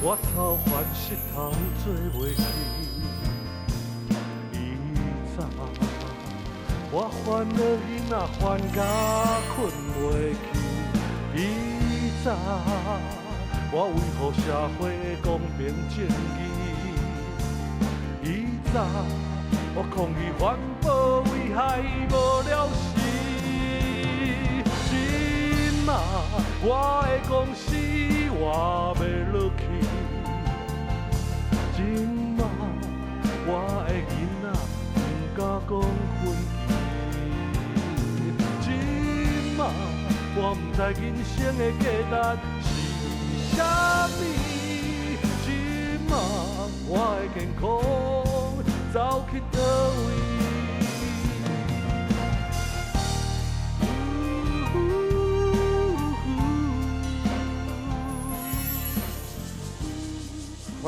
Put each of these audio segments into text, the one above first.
我操烦失通做袂起。以早我烦恼囡仔烦甲困袂去。以早我维护社会公平正义。以早我抗议环保危害无了时。今嘛我的公司活袂落去。今嘛我的囡仔不敢讲分期。今嘛我不知人生的价值是啥物。今嘛我的健康走去倒位？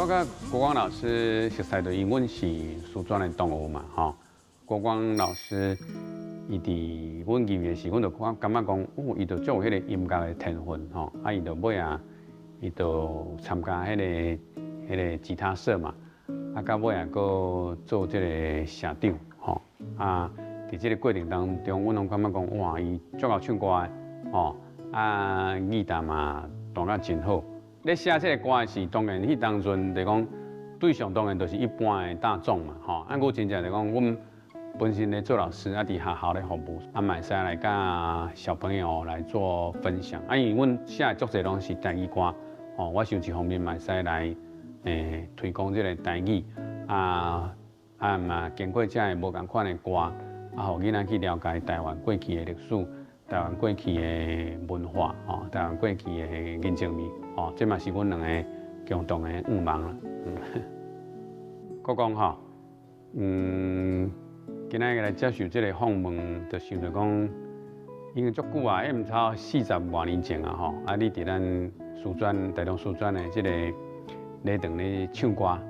我甲国光老师熟悉的，因阮是师专的同学嘛，吼。国光老师，伊伫阮入的时，阮就感觉讲，伊就足有迄个音乐的天分，吼。啊，伊就尾啊，伊就参加迄个吉他社嘛，啊，到尾啊，搁做即个社长，吼。啊，伫即个过程当中，阮拢感觉讲，哇，伊足会唱歌的，吼。啊，耳达嘛弹得真好。咧写这个歌是当然，迄当阵就讲对象当然就是一般的大众嘛，吼。啊，我真正就讲，阮本身咧做老师，啊，伫学校咧服务，啊，嘛会使来甲小朋友来做分享。啊，因为阮写的足侪拢是台语歌，吼，我想一方面嘛会使来推广这个台语，啊嘛经过这无共款的歌，啊，互囡仔去了解台湾过去的历史。台湾过去的文化，吼，台湾过去的人情味，吼，这嘛是阮两个共同的愿望啦。国光吼，今仔日来接受这个访问，就想着讲，因为足久啊，毋超40多年前啊，吼，啊，你伫咱师专台中师专的这个礼堂咧唱歌，哇，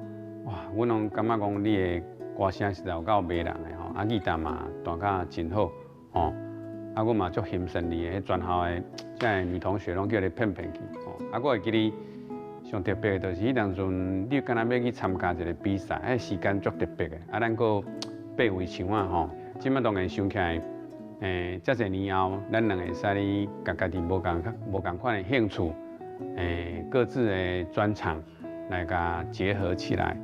阮拢感觉讲你的歌声实在有够迷人的吼，啊，耳达嘛弹甲真好，吼。啊，我嘛足欣赏你的，迄全校的这女同学拢叫你骗去，吼。啊，我会记你上特别的就是迄当阵，你敢若要去参加一个比赛，迄时间足特别的。啊，咱个爬围墙啊，吼。即摆当然想起来，遮侪年后，咱两个会使哩家己无共款的兴趣，各自的专长来甲结合起来，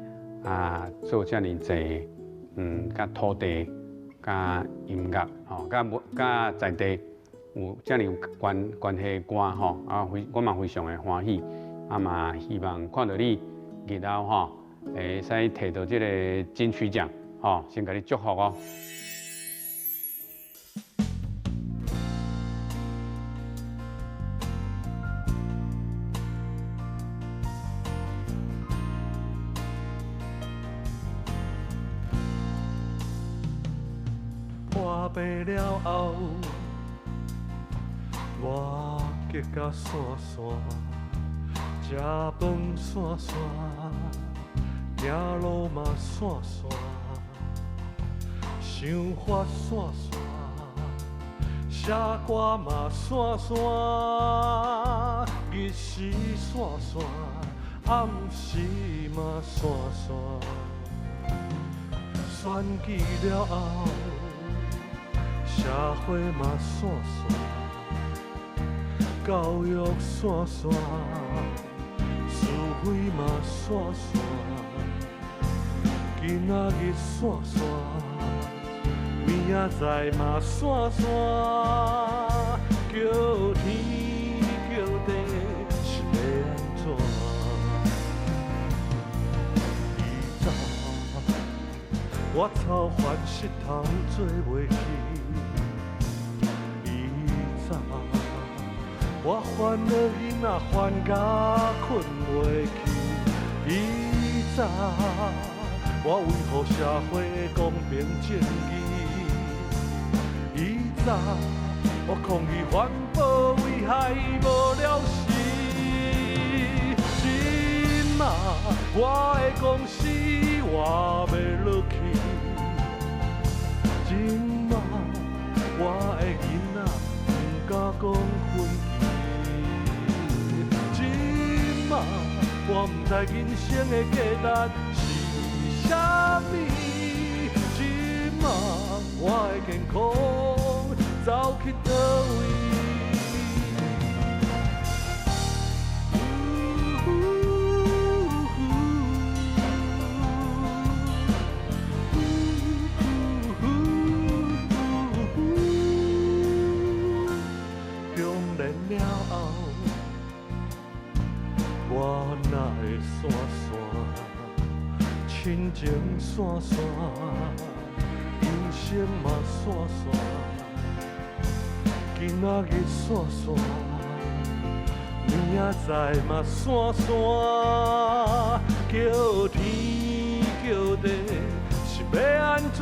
啊，做遮尔济，甲土地。甲音乐吼，甲在地有遮尔有关系的歌吼，啊，我嘛非常的欢喜，啊嘛希望看到你日后吼，会使摕到这个金曲奖，吼，先甲你祝福哦。我病了后，我结甲散散，食饭散散，行路嘛散散，想法散散，写歌嘛散散，日时散散，暗时嘛散散，选举了后。社会嘛散散，教育散散，是非嘛散散，今仔日散散，明仔载嘛散散，叫天叫地是要安怎？以早我操烦失通做袂起。我烦恼囡仔烦甲困袂去。以早我维护社会公平正义。以早我抗议环保危害无了时。今嘛我的公司活袂落去。今嘛我的囡仔不敢讲分期。今嘛我不知人生的价值是啥物，今仔我的健康走去倒位？我哪会散散，亲情散散，人生嘛散散，今仔日散散，明仔载嘛散散，叫天叫地是要安怎？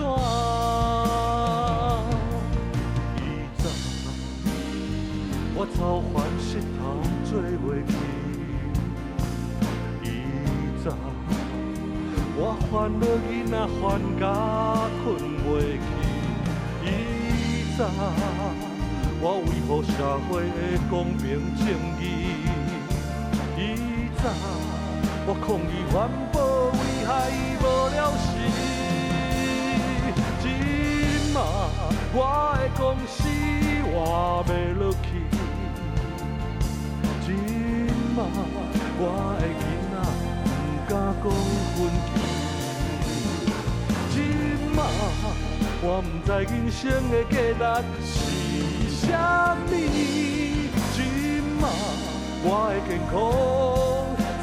以前我操烦石头做袂起。我烦恼囡仔烦甲困袂去，以前我维护社会的公平正义，以前我抗议环保危害无了时，今仔我的公司活袂落去，今仔我的囡仔不敢讲分歧。今仔我不知人生的价值是啥物，今仔我的健康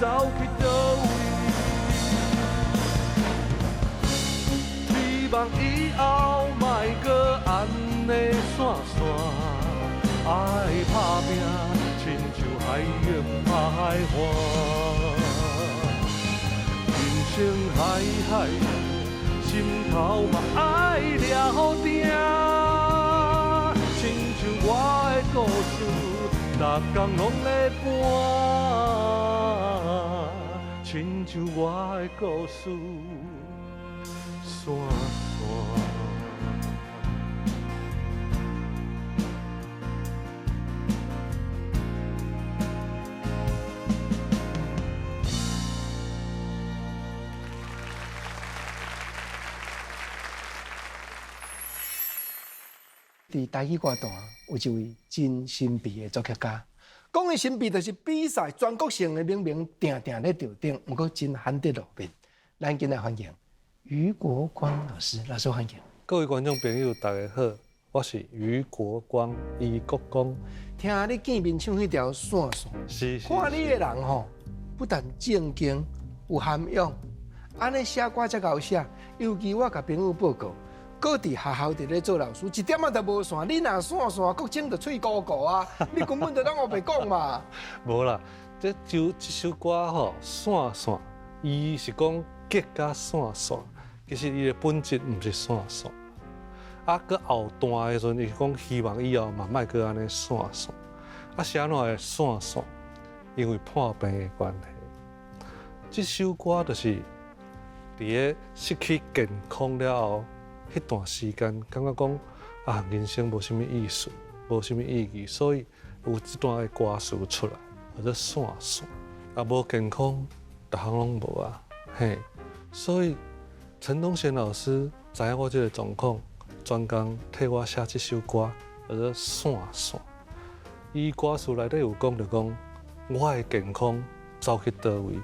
走去倒位？希望以后莫搁安尼散散，爱打拼，亲像海洋打海花，人生海海。心头嘛爱了定，亲像我的故事，逐天拢在搬，亲像我的故事，散散。伫台语歌坛有一位真神秘的作曲家，讲的神秘就是比赛全国性的明明定定咧吊顶，不过真罕得露面。咱今来欢迎余国光老师，老师欢迎。各位观众朋友，大家好，我是余国光，余国光。听你见面唱迄条《散散》，是看你的人吼，不但正经有涵养，安尼写歌才够写。尤其我甲朋友报告。搁伫学校伫咧做老师，一点仔都无散。你若散散，搁整着喙鼓鼓啊！你根本就当我白讲嘛。无啦，这首歌吼，散散，伊是讲结甲散散，其实伊的本质毋是散散。啊，搁后段的时阵，伊讲希望以后嘛莫搁安尼散散。啊，是安怎会散散？因为破病的关系。这首歌就是伫咧失去健康了后。迄段时间，感觉讲啊，人生无啥物意思，无啥物意义，所以有这段的歌词出来，或者散散，啊，无健康，逐项拢无啊，嘿，所以陈东贤老师知影我这个状况，专工替我写这首歌，叫做散散。伊歌词内底有讲着讲，我的健康走去倒位，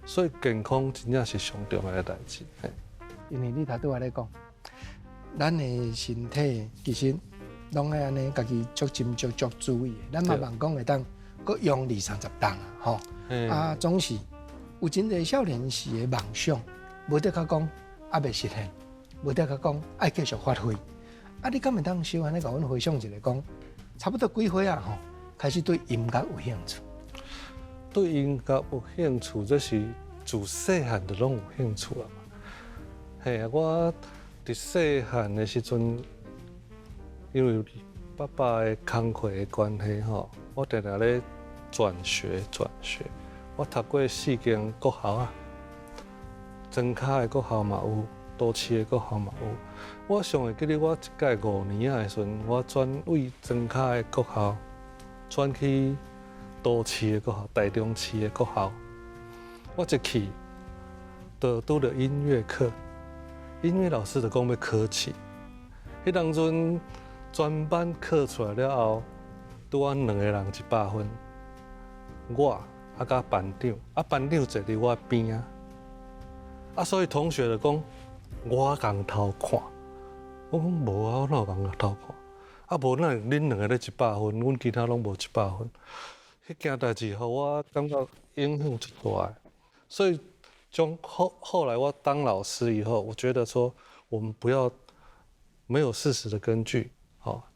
所以健康真正是上重要的代志，嘿。因为你头拄仔咧讲。咱的身体其实拢爱安尼，家己足斟酌、足注意的。咱嘛望讲会当搁用20-30档啊，吼。啊，总是有真侪少年时的梦想，无得较讲还未实现，无得较讲爱继续发挥。啊，你敢会当小安尼甲阮回想一下，讲差不多几岁啊？吼，开始对音乐有兴趣。对音乐有兴趣，这是自细汉就拢有兴趣啦嘛。嘿啊，我。伫细汉的时阵，因为爸爸的工课的关系吼，我定定咧转学。我读过4间国校啊，庄脚的国校嘛有，都市的国校嘛有。我上会记得我一届5年啊的时阵，我转为庄脚的国校转去都市的国校、台中市的国校。我一去，就拄着音乐课，音乐老师就讲要考试。迄当阵全班考出来了后，拄啊2个人100分，我甲班长，班长坐伫我边啊，所以同学就讲我共头看，我讲无啊，我哪有共头看？无哪恁2个咧100分，阮其他拢无100分。迄件代志，互我感觉影响足大。所以，后来我当老师以后，我觉得说，我们不要没有事实的根据，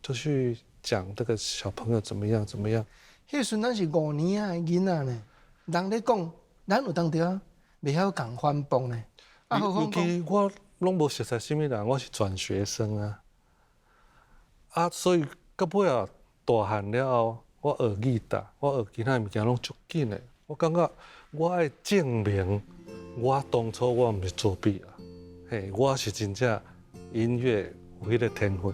就去讲这个小朋友怎么样怎么样。迄时咱是5年啊囡仔呢，人咧讲，咱有当着啊，袂晓共反驳呢。尤其我拢无熟悉什么人，我是转学生所以到尾啊大汉了后。我学语达，我学其他物件拢足紧的。我感觉我爱证明，我当初我毋是作弊我是真正音乐有迄个天分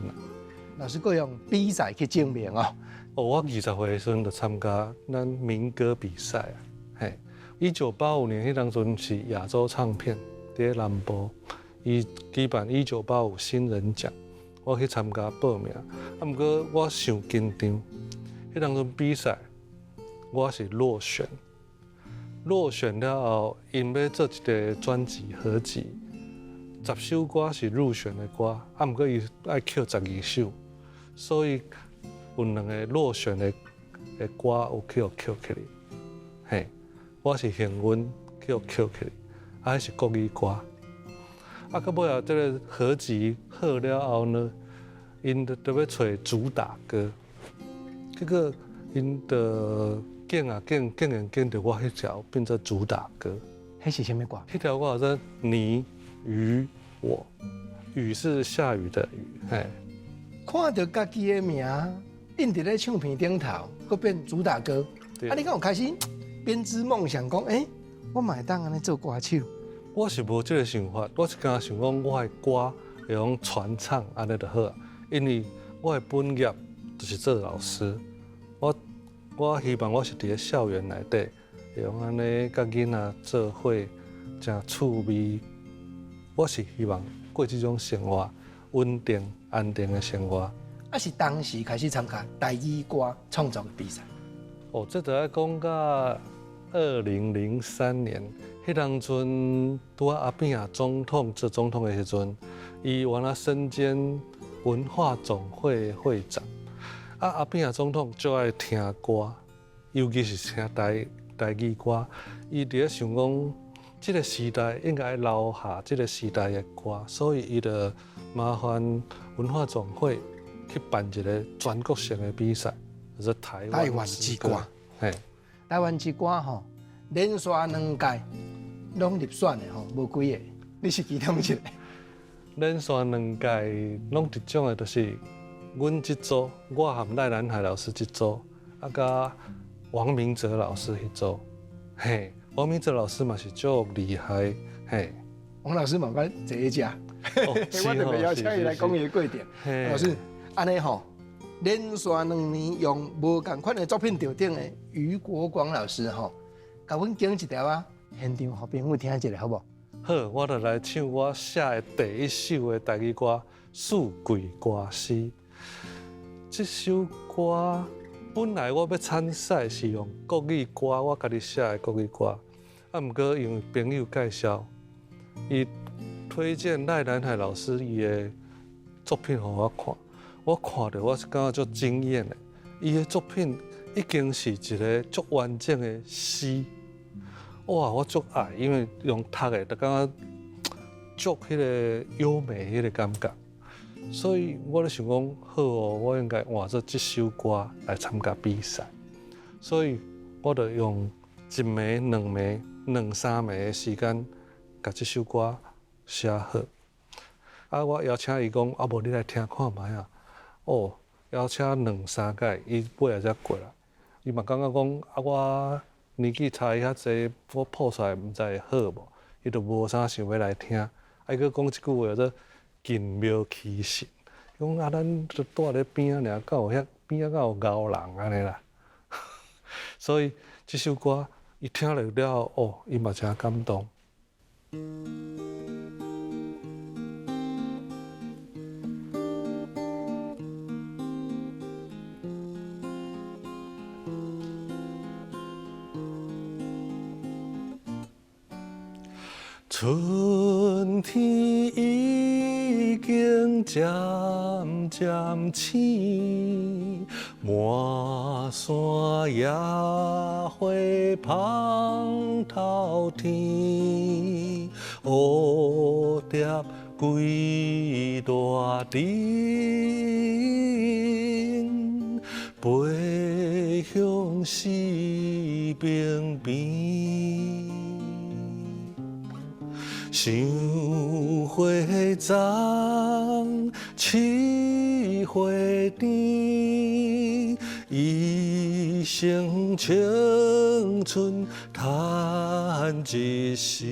老师佫用比赛去证明我20岁的时阵就参加咱民歌比赛1985年迄当阵是亚洲唱片伫南部，伊举办1985新人奖，我去参加报名，毋过我伤紧张。迄当阵比赛，我是落选。落选了后，因要做一个专辑合集，10首歌是入选的歌，毋过伊爱扣12首，所以有2个落选的歌有扣起来。我是幸运扣起来，还是国语歌。到尾啊，这个合集好了后呢，因就要找主打歌。结果，因的竟然着我迄条变成主打歌。迄是什么歌？迄条歌叫你、雨、我。雨是下雨的雨，看到家己的名印伫咧唱片顶头，佫变主打歌。你敢有开始编织梦想，讲我嘛会当安尼做歌手？我是无这个想法，我是敢想讲，我的歌会用传唱安尼就好，因为我的本业。就是做老师，我希望我是伫咧校园内底，会用安尼甲囡仔做伙，真趣味。我是希望过这种生活，稳定安定的生活。是当时开始参加台语歌创作比赛。这就要讲到2003年，迄当阵拄阿扁仔总统做总统的时阵，伊原来身兼文化总会会长。阿扁仔总统最爱听歌，尤其是听台语歌。伊伫咧想讲，这个时代应该留下这个时代的歌，所以伊就麻烦文化总会去办一个全国性的比赛，就是台湾之歌。台湾之歌连续2届拢入选的无几个，你是其中一个。连续2届拢得奖的，就是阮这组，我和赖南海老师这组，甲王明哲老师迄组。王明哲老师嘛是足厉害。王老师嘛捌坐一只，我特别邀请伊来讲伊的过程。老师，安尼连续2年用无同款的作品调顶的余国光老师甲阮讲一条现场互朋友听一下，好无？好，我就来唱我写的第1首的台语歌《四季歌诗》。这首歌本来我要参赛是用国语歌，我家己写的国语歌，毋过因为朋友介绍，伊推荐赖南海老师伊的作品互我看，我看到我是感觉足惊艳的。伊的作品已经是一个足完整的诗，哇，我足爱，因为用读的就感觉足迄个优美迄个感觉。所以我咧想讲，好我应该换做这首歌来参加比赛。所以我就用1暝、2暝、2、3暝的时间，把这首歌写好。我邀请伊讲，无你来听看卖邀请2、3届，伊尾仔才过来。伊嘛感觉讲，我年纪差伊较济，我谱出来毋知会好无？伊就无啥想要来听。伊佫讲一句话叫做近庙欺神，讲咱就住咧边仔尔，敢有遐边仔敢有牛人安尼啦。所以这首歌伊听了了哦，伊嘛真感动。春天已经渐渐醒，满山野花芳透天，蝴蝶归大阵，飞向四边边。想花丛，试花甜，一生青春叹一时。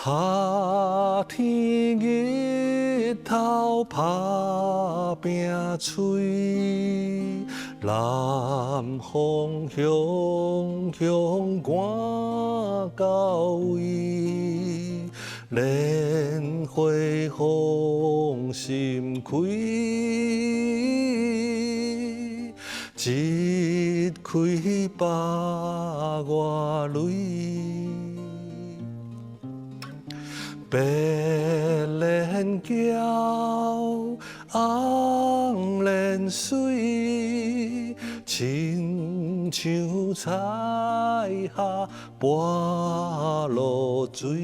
夏天日头打拼吹，南风向赶到位，莲花放心开，一开百外蕊。白莲娇，红莲水，亲像彩霞跋落水。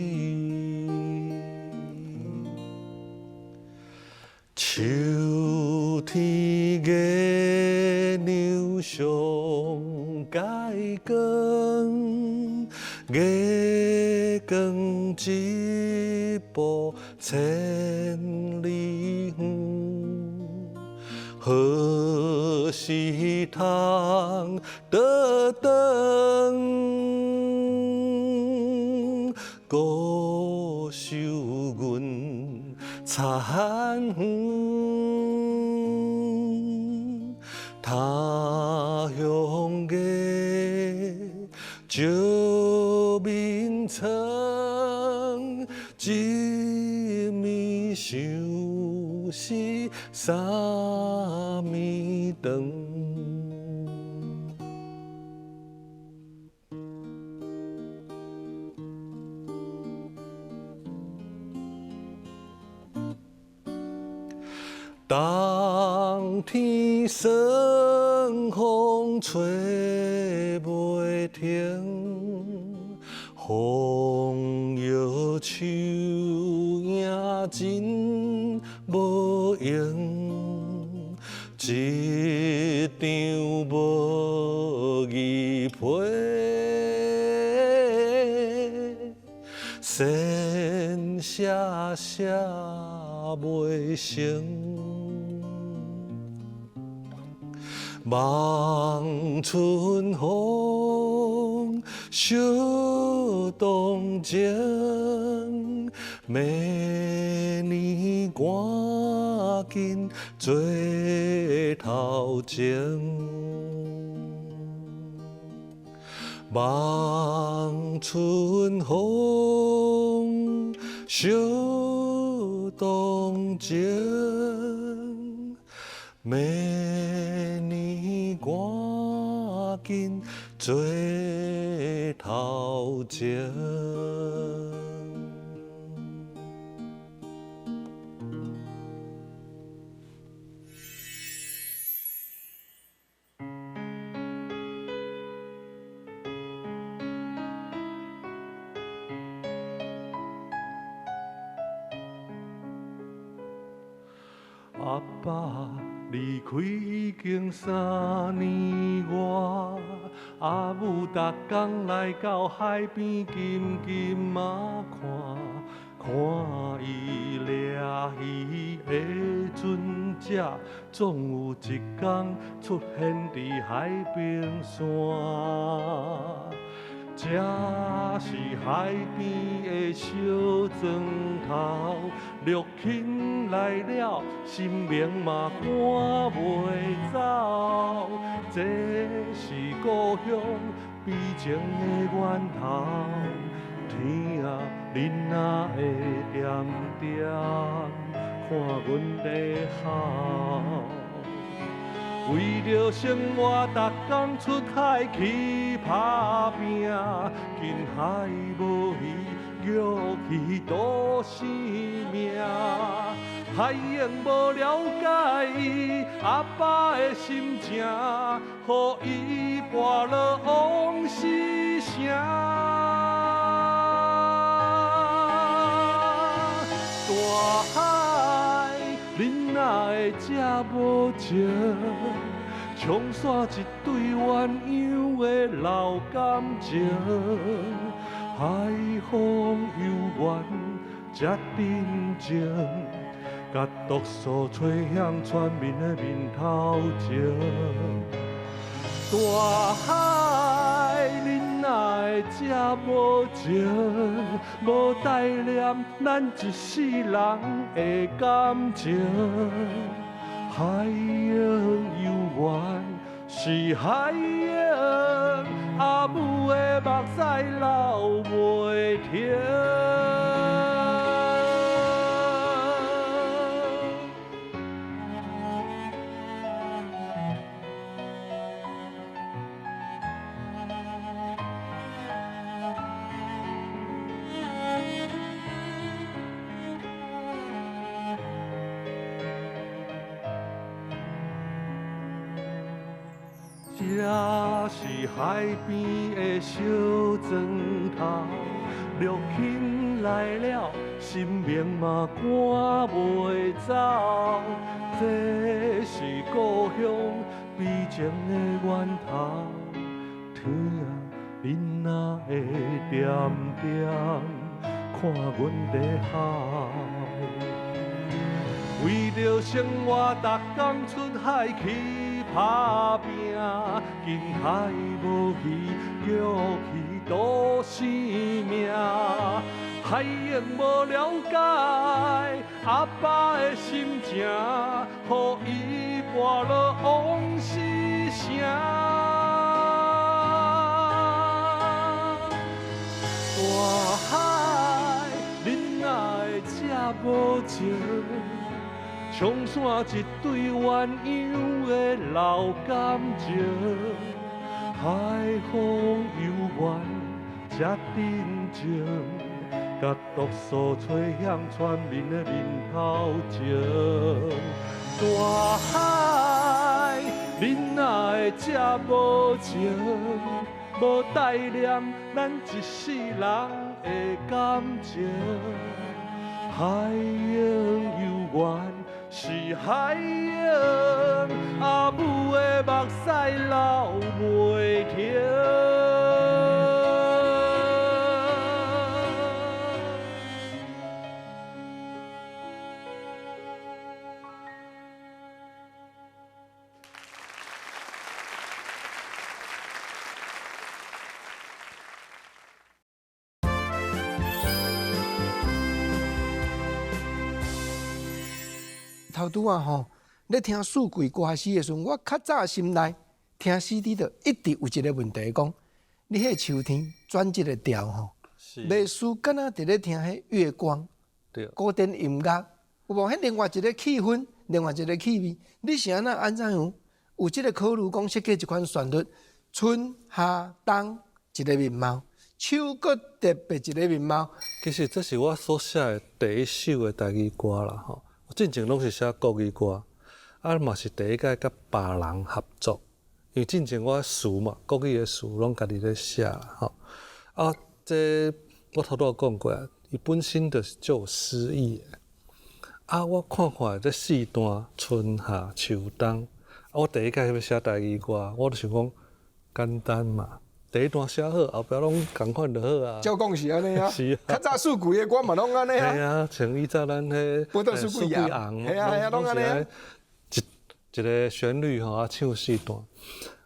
秋天月亮上解光，月光一步千里远，何时通倒转？固守阮残远，他乡月照面窗，一暝想是三暝长。冬天霜风吹袂停，风摇树影真无用，一张无字批，先写袂成。望春风小动情，明年赶紧做头前。望春风小动情，明年赶紧做头前。阿爸离开已经3年外，阿母逐天来到海边紧紧啊看伊掠鱼的船只，总有一天出现伫海边山。这是海边的的小砖头，绿荫来了，心命嘛赶袂走。这是故乡悲情的源头，天啊，恁哪会点点看阮在哭？为着生活，逐工出海去打拼，近海无鱼，玉鱼都生命。海英无了解阿爸的心情，予伊跋落往事城。大海，恁哪会这无情？冲散一对鸳鸯的老感情，海风悠远，这真情，甲毒素吹向全民的面头前。大海，恁哪会这无情？无代念咱一世人的感情。海洋悠远是海洋，阿母的目屎流袂停。这是海边的小砖头，绿荫来了，心命嘛赶袂走。这是故乡悲情的源头，天啊，恁哪会点点看阮在哭？为着生活，逐工出海去打拼，近海无鱼，玉鱼都生命。海英无了解阿爸的心情，予伊跋落往事城。大海，恁哪会这无情？冲散一对鸳鸯的老感情，海风悠远，这真情，甲毒素吹向全民的面头前。大海，恁哪会这无情？无代念咱一世人的感情，海洋悠远。是海洋，阿母的目屎流袂停。头拄啊吼，咧听四季歌诗的时阵，我较早心内听 CD 就一直有一个问题，讲你迄秋天转这个调吼，类似敢若伫咧听迄月光，古典音乐，有无？迄另外一个气氛，另外一个气味，你是安怎样？有即个考虑讲设计一款旋律，春夏冬一个面貌，秋搁特别一个面貌。其实这是我所写的第一首的台语歌啦吼。我之前拢是写国语歌，嘛是第一届甲别人合作，因为之前我词嘛，国语的词拢家己咧写啦吼。这我头拄有讲过啊，伊本身就有诗意的。我看这四段春夏秋冬，我第一届要写台语歌，我就想讲简单嘛。第一段写好，后壁拢共款就好啊。照讲是安尼啊，是啊。较早四季的歌嘛拢安尼啊。系啊，像以前咱迄不得四季红，系啊，拢安尼啊。一个旋律吼，唱四段。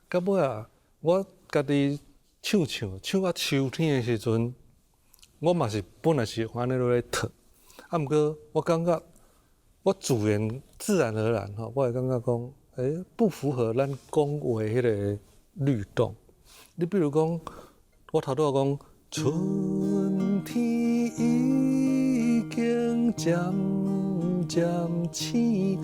到尾啊，我家己唱啊秋天的时阵，我嘛是本来是安尼落咧读，啊，毋过我感觉我自然而然吼，我会感觉讲，不符合咱讲话迄个律动。你比如讲，我头拄讲，春天已经渐渐醒，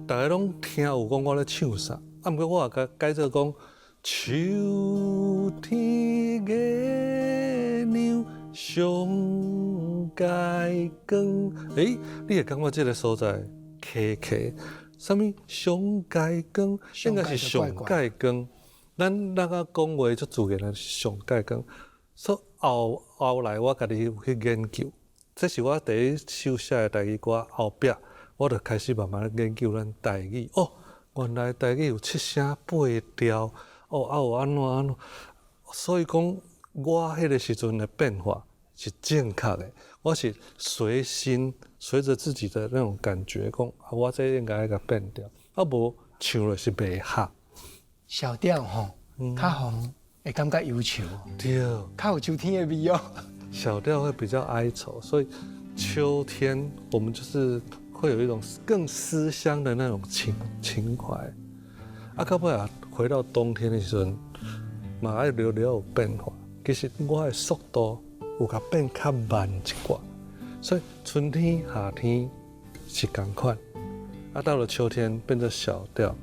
大家拢听有讲我咧唱啥，啊，毋过我也改做讲，秋天月亮上界光，你会感觉这个所在客，啥物上界光，应该是上界光。咱啊讲话足自然是上界光，所以后来我家己有去研究，这是我第一首写的台语歌后壁，我就开始慢慢研究咱台语。原来台语有7声8调，有安怎，所以讲我迄个时阵的变化是正确的，我是随着自己的那种感觉讲，我这应该甲变调，无唱落是袂合。小调吼，较红会感觉忧愁，对，较有秋天的味哦。小调会比较哀愁，所以秋天我们就是会有一种更思乡的那种情怀。啊，到尾啊，回到冬天的时阵，嘛爱了有变化。其实我的速度有甲变较慢一寡，所以春天、夏天是同款，啊，到了秋天变成小调。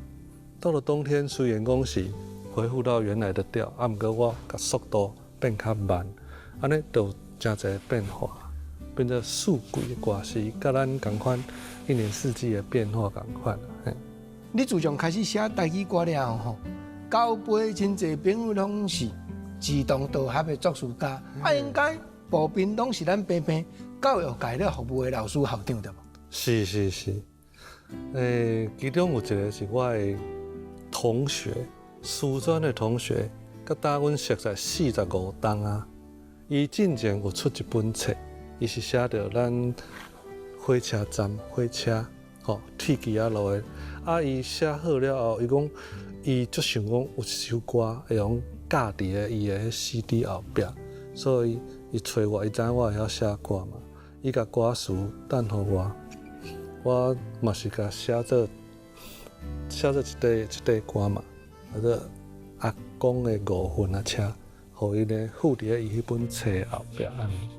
到了冬天，虽然讲是恢复到原来的调，啊，毋过我甲速度变较慢，安尼就有真侪变化，变成四季的歌是甲咱同款，一年四季的变化同款。你自从开始写台语歌了吼，交杯真侪朋友拢是自动导合的作词家，应该部分拢是咱平平教育界咧服务的老师校长对无？是，其中有一个是我的同学，师专的同学，甲搭阮熟识45冬啊。伊之前有出一本册，伊是写着咱火车站火车，铁骑啊路的。啊，伊写好了后，伊讲伊足想讲有一首歌会用架伫咧伊的 CD 后壁，所以伊找我，伊知影我会晓写歌嘛，伊甲歌词等互我嘛是甲写做一块歌嘛，叫做阿公的5分车，互伊呢附伫咧伊迄本册后壁安尼。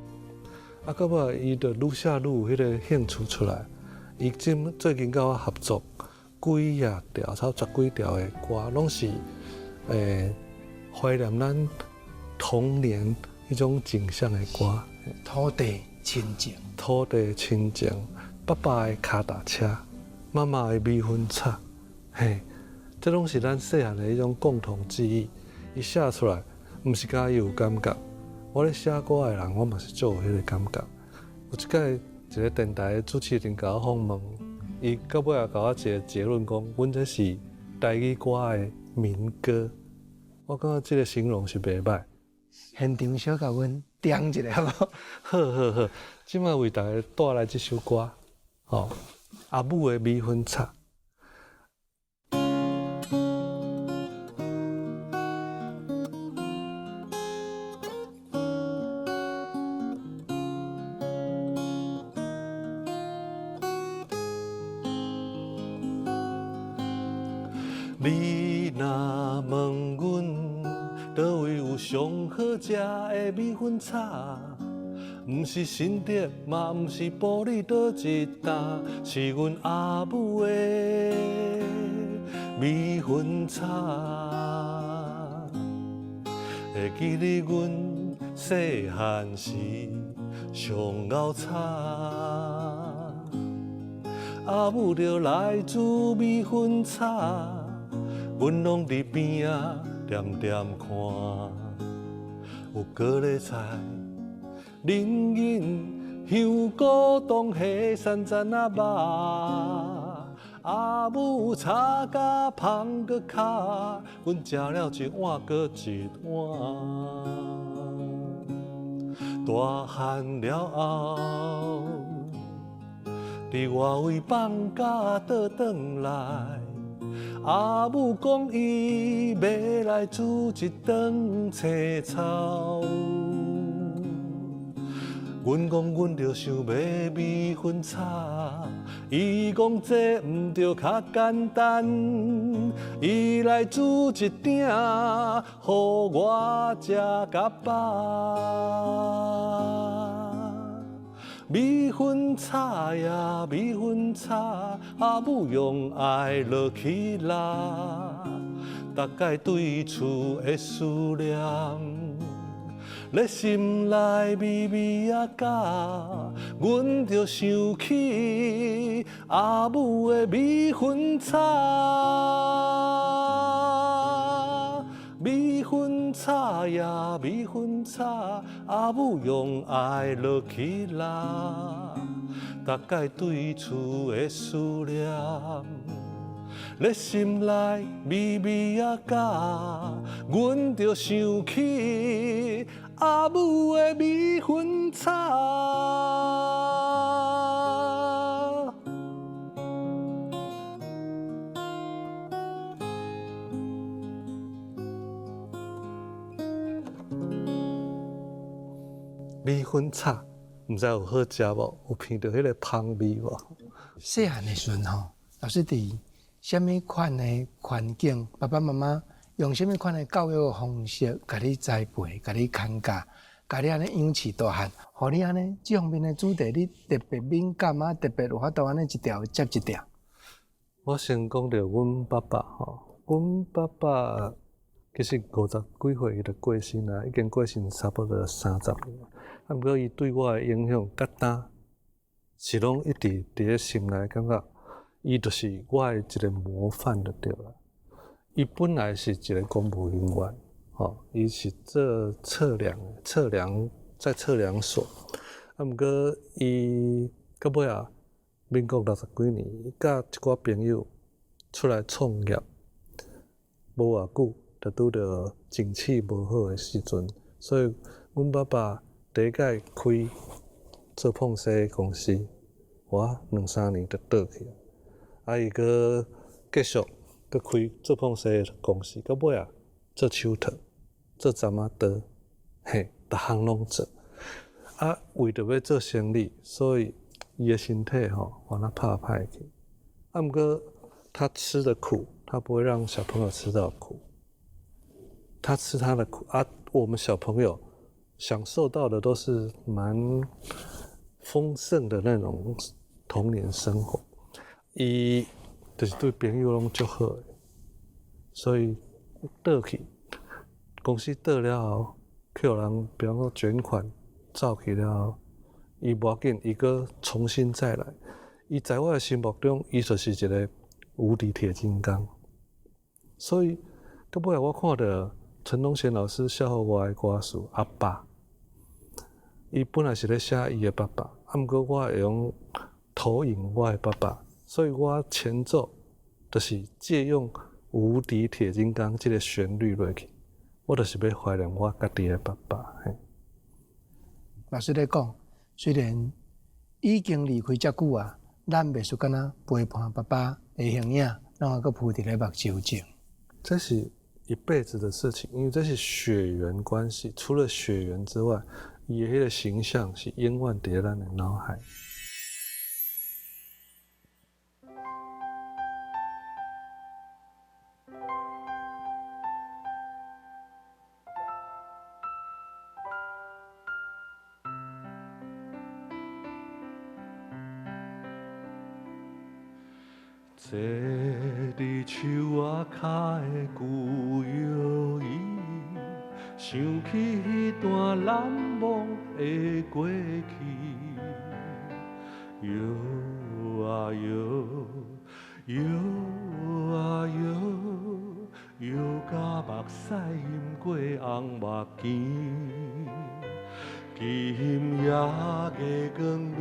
啊，到尾伊就愈写愈有迄个兴趣出来，伊最近甲我合作几啊条，差不多10几条的歌，拢是怀念咱童年迄种景象的歌。土地亲情，爸爸的脚踏车，妈妈的米粉炒，这拢是咱细汉的一种共同记忆。伊写出来，毋是甲伊有感觉。我咧写歌的人，我嘛是做有迄个感觉。有一届一个电台的主持人甲我访问，伊到尾也甲我一个结论讲，阮这是台语歌的民歌。我感觉这个形容是袂歹。现场小甲阮点一下好无？好，即摆为大家带来这首歌，阿母的米粉炒。你若问阮，倒位有上好食的米粉炒？毋是新竹，嘛毋是埔里倒一担，是阮阿母的米粉炒。会记得阮细汉时上熬炒，阿母着来煮米粉炒，阮拢伫边仔点点看，有高丽菜。人参、香菇、当虾、山楂啊肉，阿母炒甲芳搁卡，阮食了一碗搁一碗。大汉了后，伫外围放假倒转来，阿母讲伊要来煮一顿青草。阮讲阮着想要米粉炒，伊讲这毋着较简单，伊来煮一鼎，互我食甲饱。米粉炒呀，米粉炒，阿母用爱落去啦，大概对厝的思念。咧心内微微啊甲，阮着想起阿母的米粉炒，米粉炒呀，米粉炒，阿母用爱落去啦，大概对厝的思念。咧心内微微啊甲，阮着想起阿母的米粉炒。米粉炒，毋知有好食无？有闻到迄个香味无？细汉的时阵吼，老师伫什么款的环境，爸爸妈妈用什么款的教育方式，甲你栽培，甲你牵教，甲你安尼养起大汉，互你安尼这方面的主题，你特别敏感啊，特别有法度安尼一条接一条。我先讲到阮爸爸吼，阮爸爸其实50几岁伊就过身啦，已经过身差不多30年。啊，毋过伊对我的影响较大，是拢一直伫咧心内，感觉伊就是我的一个模范就对了。伊本来是一个公务人员，吼，伊是做测量在测量所。啊，毋过伊到尾啊，民国60几年，伊甲一寡朋友出来创业，无偌久就拄着景气无好的时阵，所以阮爸爸第一届开做碰洗的公司，我2、3年就倒去。啊，伊搁继续搁开做碰洗的公司，到尾啊做手套、做针仔刀，嘿，逐项拢做。啊，为着要做生意，所以伊的身体吼往那怕歹去。啊，毋过他吃的苦，他不会让小朋友吃到苦。他吃他的苦啊，我们小朋友享受到的都是蛮丰盛的那种童年生活。伊就是对朋友拢足好的，所以倒去公司倒了后，去有人比方说卷款走去了后，伊无要紧，伊搁重新再来。伊在我的心目中，伊就是一个无敌铁金刚。所以到尾我看到陈东贤老师写予我的歌词《阿爸》，伊本来是咧写伊的爸爸，啊，毋过我会用投影我的爸爸，所以我前奏就是借用无敌铁金刚这个旋律落去，我就是要怀念我家己的爸爸。老师咧讲，虽然已经离开遮久啊，咱袂输敢若陪伴爸爸的形影，让我搁浮伫咧目睭前。这是一辈子的事情，因为这是血缘关系。除了血缘之外，伊的迄个形象是永远伫咱的脑海。坐伫树仔脚的旧摇椅，想起迄段难忘的过去，摇啊摇，摇啊摇，摇甲目屎淹过红目镜，今夜的光暝，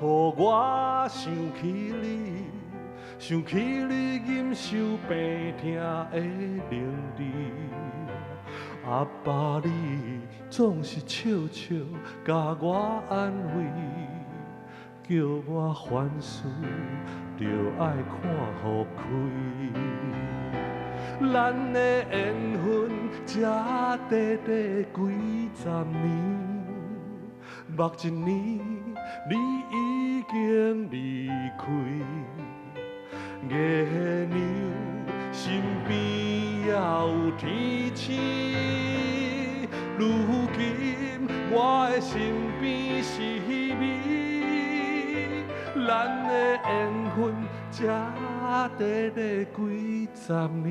予我想起你。想起你忍受病痛的能力，阿爸你总是笑笑甲我安慰，叫我凡事着爱看互开。咱的缘分这短短几十年，目一年，你已经离开。月亮身边也有天星，如今我的身边是你，咱的缘分才短短几十年。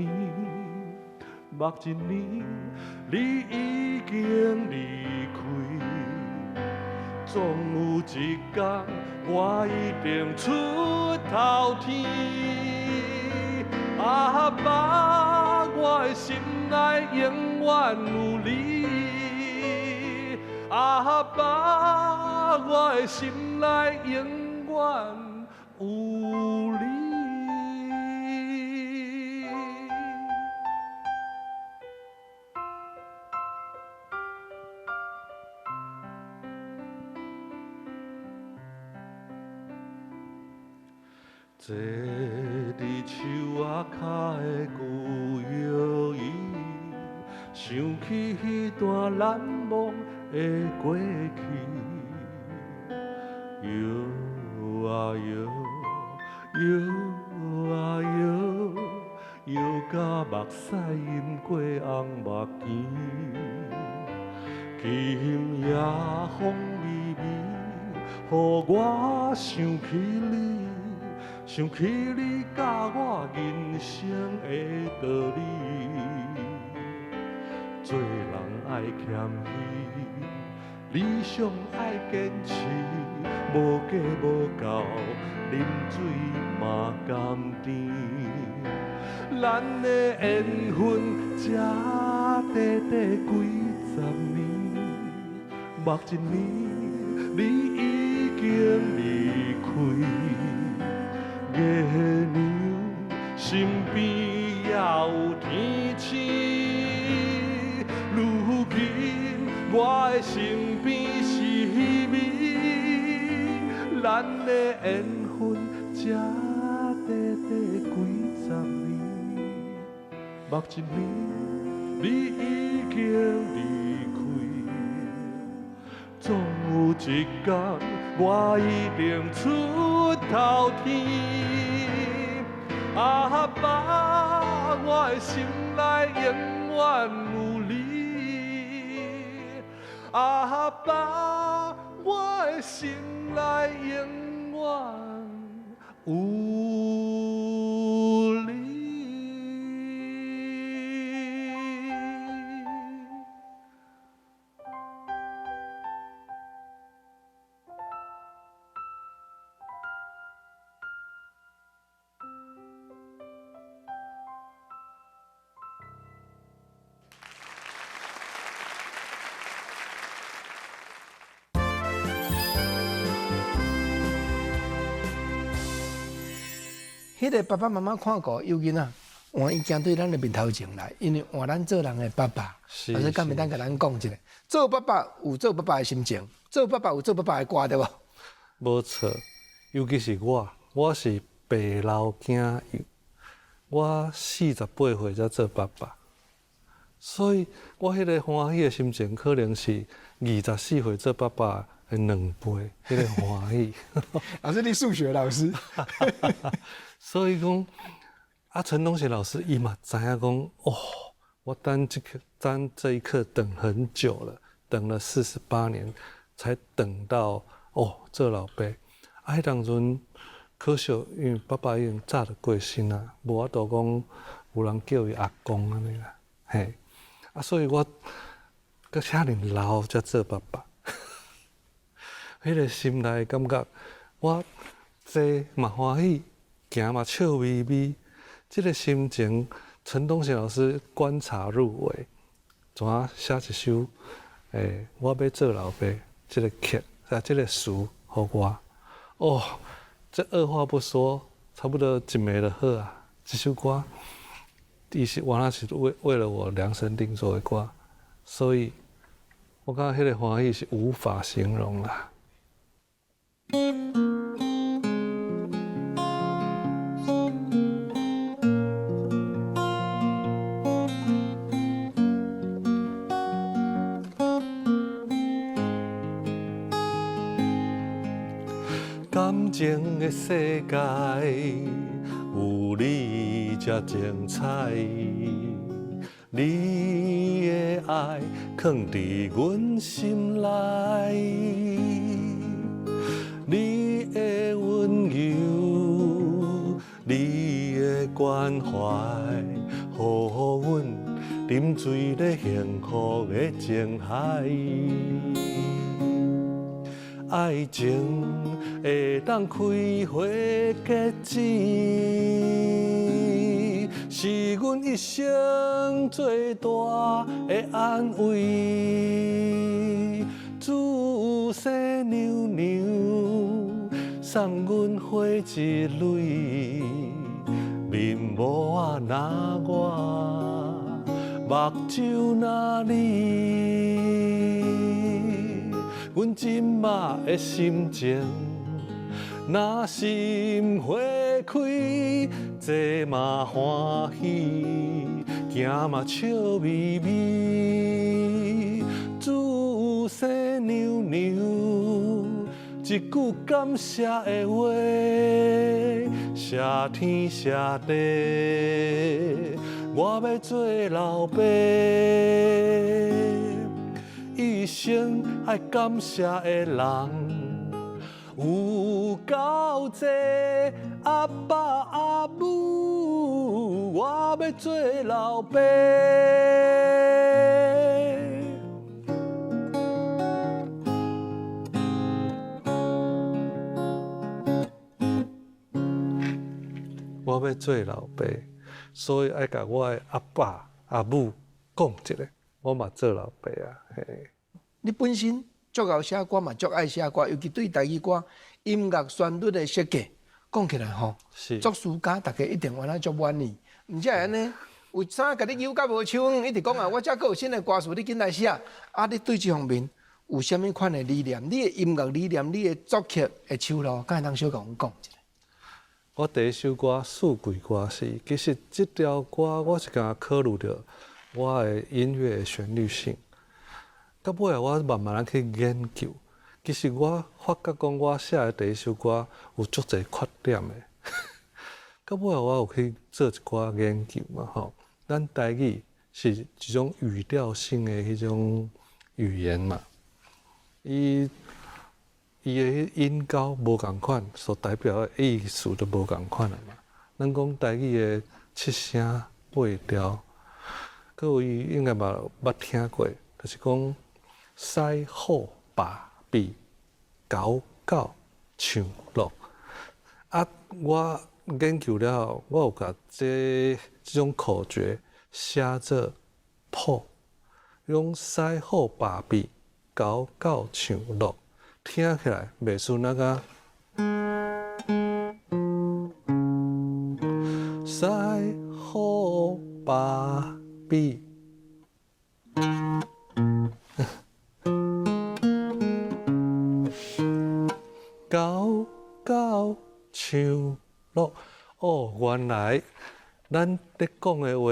目一年，你已经离开，总有一天我一定出头天。阿爸，我的心内永远有你。阿爸，我的心内永远有你。坐伫树仔脚的旧摇椅，想起迄段难忘的过去。摇啊摇，摇啊摇，摇甲目屎淹过红目镜。今夜风微微，予我想起你。想起你教我人生的道理，做人爱谦虚，理想爱坚持，无计无够，啉水嘛甘甜。咱的缘分才短短几十年，目一年，你已经离开。月亮身边也有天星，如今我的身边是你，咱的缘分才短短几十年，目一年，你已经离开，总有一天我一定出头天。阿爸，我的心内永远有你。阿爸，我的心内永远有你。迄个爸爸妈妈看过幼囡仔，换伊行对咱的面头前来，因为换咱做人的爸爸，老师敢袂当甲咱讲一下，做爸爸有做爸爸的心情，做爸爸有做爸爸的歌对无？无错，尤其是我是爸老囝幼，我48岁才做爸爸，所以我迄个欢喜的心情，可能是24岁做爸爸的2倍，迄个欢喜。老师，你数学老师。所以讲，陈东贤老师伊嘛知影讲，哦，我等这一刻等很久了，等了48年，才等到做老爸。迄当阵可惜，因为爸爸已经早就过身啦，无法度讲有人叫伊阿公安尼啦，嘿，所以我搁遐尔老才做爸爸，迄个心内感觉，我坐嘛欢喜。行嘛笑眯眯，这个心情，陈东贤老师观察入微，怎啊写一首我要做老爸这个曲这个词给我，这二话不说，差不多一暝就好啊。这首歌，伊是原来是为了我量身定做的歌，所以我感觉迄个欢喜是无法形容啦。感情的世界有你才精彩，你的爱藏伫阮心内，你的温柔，你的关怀，予阮沉醉咧幸福的情海。爱情会当开花结籽，是阮一生最大的安慰。自细娘娘送阮花一蕊，面无啊那我，目睭那你。阮即马的心情，若心花开，坐嘛欢喜，行嘛笑眯眯。自细娘娘一句感谢的话，谢天谢地，我要做老爸。一生爱感谢的人有够多，阿爸阿母，我要做老爸。我要做老爸，所以爱甲我的阿爸阿母讲一个。我嘛做老爸啊！嘿，你本身足够写歌嘛，足爱写歌，尤其对台语歌音乐旋律的设计，讲起来吼，作词家大家一定原来足满意。毋则安尼，有啥甲你有甲无唱，一直讲啊，我遮佫有新的歌词，你紧来写。啊，你对这方面有啥物款的理念？你的音乐理念，你的作曲的手路，敢会当小甲阮讲一下？我第一首歌《四季歌词》，其实这条歌我是甲考虑到我的音乐的旋律性，到尾啊，我慢慢去研究。其实我发觉讲，我写的第一首歌有足侪缺点的。到尾啊，我有去做一寡研究嘛，吼。咱台语是一种语调性的迄种语言嘛，伊的音高无共款，所代表的意思都无共款了嘛。咱讲台语的七声八调。各位应该嘛捌听过，就是讲西好把比高高唱落。啊，我研究了后，我有甲这种口诀写做谱，用西好把比高高唱落，听起来袂输那个。西好把比高高唱落。哦，原来咱咧讲的话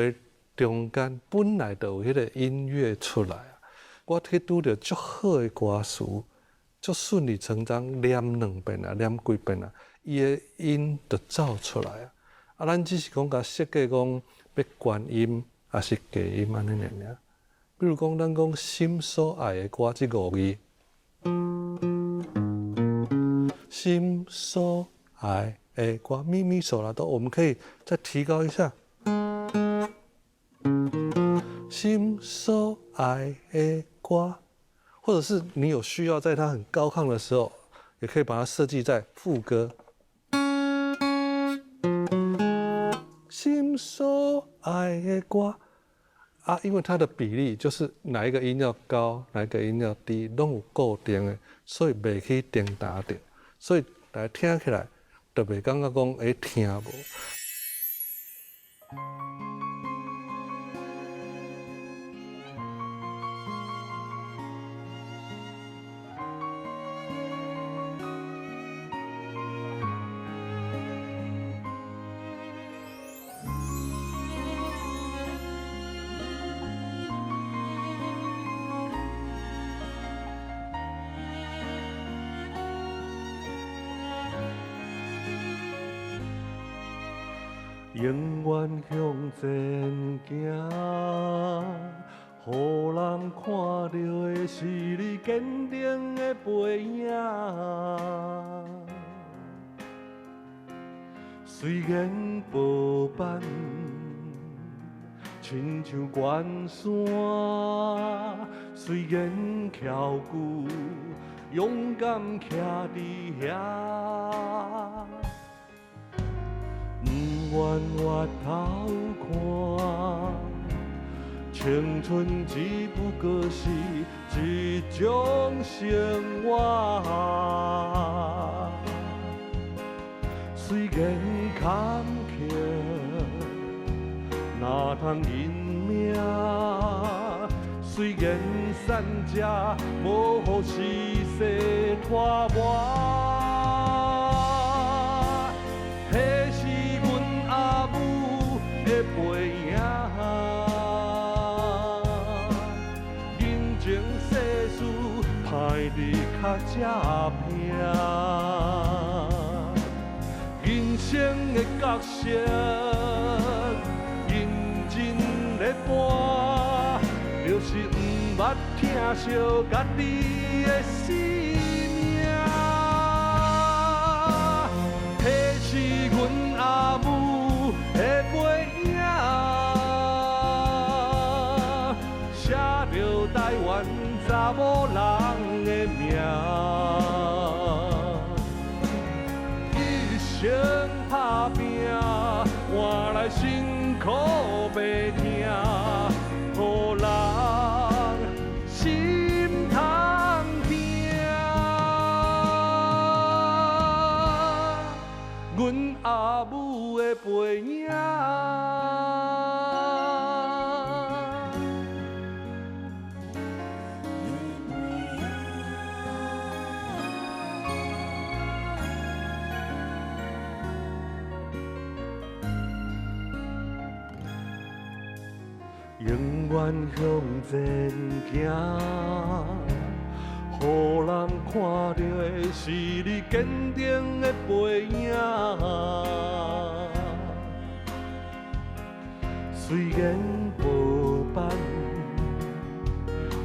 中间本来就有迄个音乐出来啊！我去拄着足好的歌词，足顺理成章念两遍啊，念几遍啊，伊的音就走出来啊！啊，咱只是讲甲设计讲要关音还是低音安尼尔。比如讲，咱讲心所爱的歌这5字，心所爱的歌咪咪嗦啦哆，我们可以再提高一下。心所爱的歌，或者是你有需要在它很高亢的时候，也可以把它设计在副歌。心所爱的歌啊，因为它的比例就是哪一个音要高，哪一个音要低，拢有固定的，所以袂去颠打着，所以来听起来就袂感觉讲会听无。永远向前行，予人看到的是你坚定的背影。虽然步斑亲像关山，虽然翘骨勇敢徛伫遐，不愿回头看。青春只不过是一种生活，虽然坎坷，哪通认命？虽然散者无予时势拖磨，迄是阮阿母的背影。人情世事，歹日较才拼。人生的角色，认真咧搬，就是毋捌疼惜家己的生命。迄是阮阿母的背影，写着台湾查某人的命。一生打拼，换来辛苦白听，予人心通疼。阮阿母的背影。永远向前行，予人看到的是你坚定的背影。虽然步斑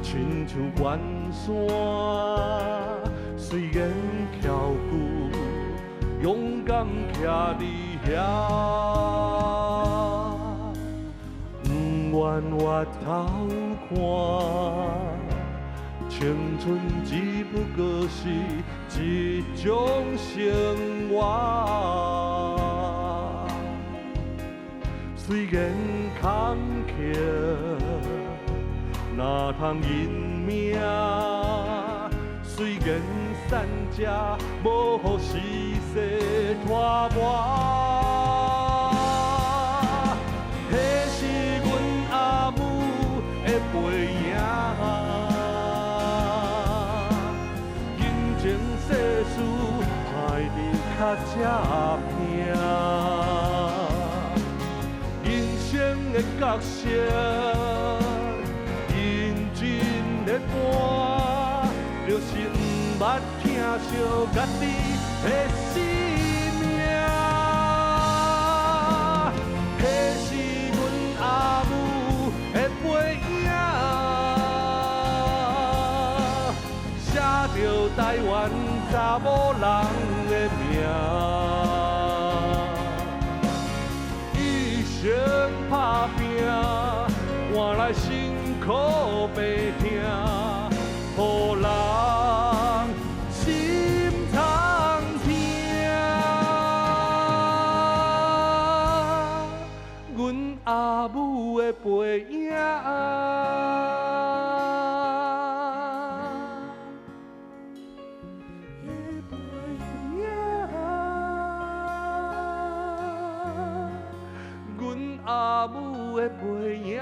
亲像关山，虽然翘骨勇敢徛伫遐。不愿回头看，青春只不过是一种生活。虽然坎坷，哪通认命？虽然散者无予时势拖磨。背影，人情世事，歹日较才拼。人生的角色，认真咧搬，就是毋捌疼惜家己的生命。迄是阮阿母的背影。写着台湾查某人的命，一生打拼，换来辛苦白听，予人心通疼。阮阿母的背影。阿母的背影。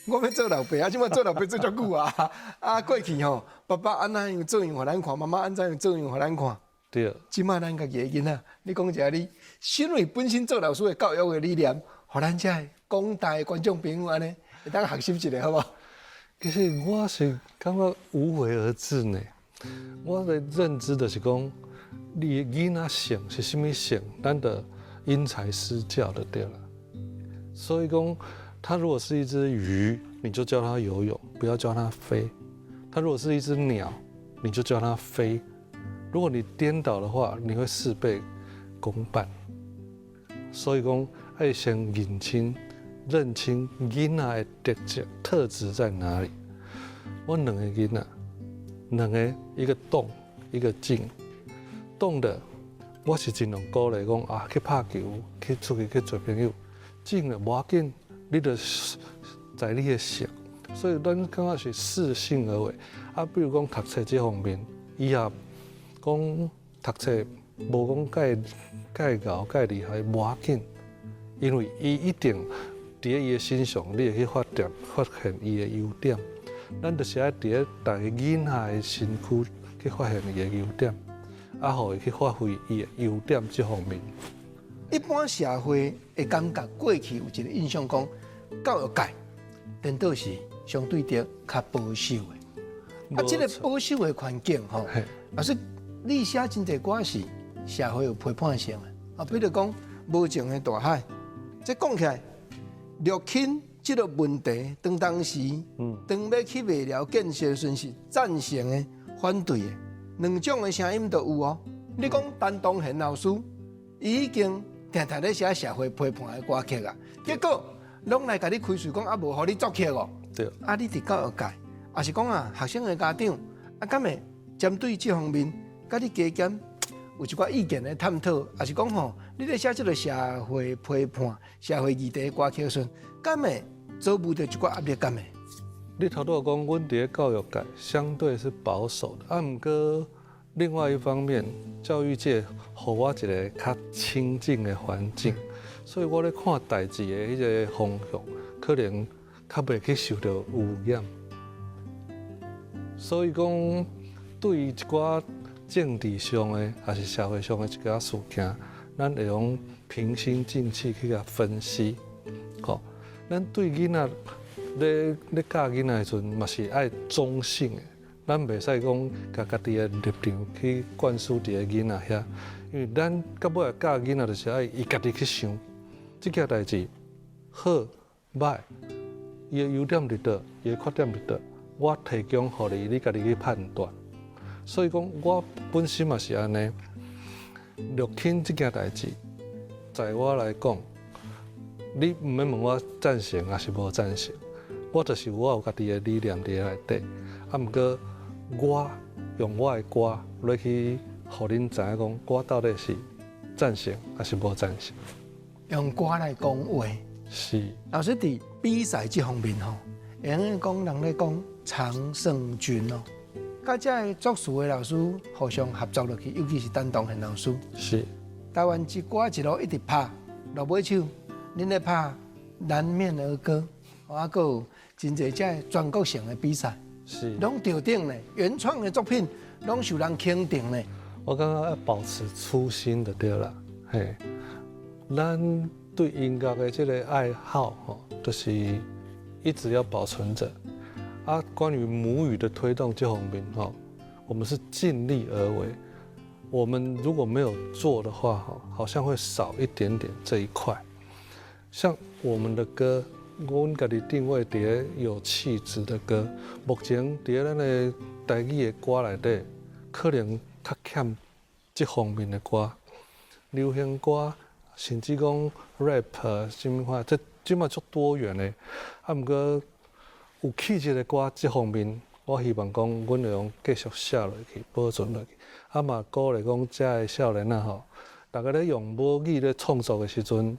我要做老爸啊，即摆做老爸做足久啊！啊，过去吼，爸爸安怎样做样互咱看，妈妈安怎样做样互咱看。对，即摆咱家己的囡仔，你讲一下你身为本身做老师的教育的理念，互咱遮的广大的观众朋友安尼，会当学习一下，好无？其实我是感觉无为而治呢。我的认知就是讲，你囡仔性是什么性，咱得因材施教的对了。所以讲，它如果是一只鱼，你就教它游泳，不要教它飞；它如果是一只鸟，你就教它飞。如果你颠倒的话，你会事倍功半。所以讲，要先认清囡仔的特质在哪里。我两个囡仔，两个一个动，一个静。动的，我是尽量鼓励讲啊，去拍球，去出去去做朋友。静的无要紧，你就在你的性。所以咱感觉是适性而为。啊，比如讲读册这方面，以后讲读册无讲介高介厉害，无要紧，因为伊一定伫伊的身上，你会去发现伊的优点。咱就是爱伫大个囡仔的身躯去发现伊的优点，啊，互伊去发挥伊的优点这方面。一般社会会感觉过去有一个印象讲，教育界颠倒是相对的较保守的。啊，这个保守的环境吼，老师你写真侪歌是社会有批判性的，啊，比如讲无情的大海，这讲起来，陆钦这个问题，当时，当要去卖寮建设的时阵是赞成的、反对的，两种的声音都有哦。你讲陈东贤老师，伊已经常常咧写社会批判的歌曲啊，结果拢来甲你开嘴讲啊，无互你作曲哦。对。啊，你伫教育界，也是讲啊，学生的家长，啊，敢会针对这方面，甲你加减有一寡意见的探讨，也是讲吼，你咧写这个社会批判、社会议题的歌曲时，敢会遭遇到一寡压力感的？你头拄讲，阮伫教育界相对是保守的，啊，毋过另外一方面，教育界互我一个较清静的环境，所以我咧看代志的迄个方向，可能较袂去受到污染。所以讲，对于一寡政治上的，还是社会上的一寡事件，咱会用平心静气去甲分析，吼。咱对囡仔咧教囡仔的时阵，嘛是爱中性的，咱袂使讲甲家己的立场去灌输伫个囡仔遐，因为咱到尾教囡仔就是爱伊家己去想，即件代志好歹，伊的优点伫倒，伊的缺点伫倒，我提供互你，你家己去判断。所以讲，我本身嘛是安尼。陆钦即件代志，在我来讲，你毋免问我赞成还是无赞成，我就是我有家己的理念伫内底。啊，毋过我用我的歌来去，互恁知影讲，我到底是赞成还是无赞成。用歌来讲话。是。老师伫比赛这方面吼，会用讲人咧讲常胜军哦。甲遮个作词的老师互相合作落去，尤其是陈东贤老师。是。台湾一歌一路一直拍，到尾手，恁咧拍南面儿歌，啊，还有真侪遮全国性的比赛，是。拢得顶呢，原创的作品拢受人肯定呢。我感觉要保持初心的对啦，嘿，咱对音乐的这个爱好吼，就是一直要保存着。啊，关于母语的推动这方面哈，我们是尽力而为。我们如果没有做的话哈，好像会少一点点这一块。像我们的歌，我家己定位伫有气质的歌，目前伫咱的台语的歌内底，可能较欠这方面的歌，流行歌，甚至讲 rap 什么话，这嘛足多元的。啊，毋过有气质的歌这方面，我希望讲，阮会用继续写落去，保存落去。啊嘛，鼓励讲，遮个少年啊吼，大家咧用母语咧创作的时阵，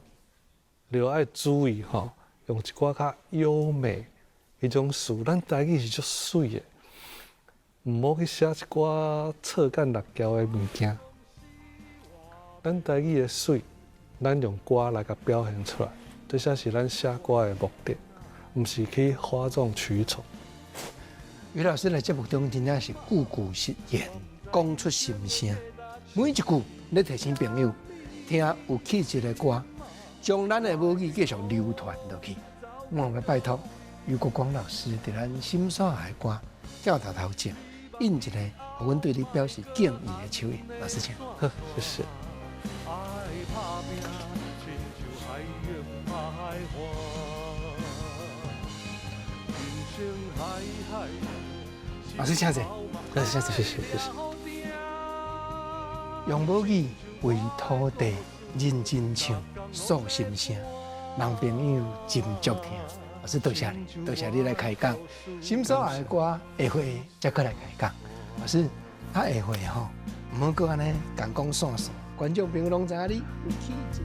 就爱注意吼，用一寡较优美迄种词，咱台语是足水的，毋好去写一寡错干辣椒的物件。咱台语的水，咱用歌来甲表现出来，这才是咱写歌的目的。唔是去哗众取宠。于老师来节目中真正是句句实言，讲出心声，每一句咧提醒朋友听有气质的歌，将咱的母语继续流传落去。我要拜托余国光老师伫咱心所爱的歌叫头前印一个，互阮对你表示敬意的手印。老师请。谢谢。老师请坐。老师请坐。谢谢。用母语为土地认真唱，诉心声，让朋友斟酌听。老师多谢你，多谢你来开讲。心所爱的歌，下回再过来开讲。老师，下回吼，唔好搁安尼讲散散，观众朋友拢知影你有气质。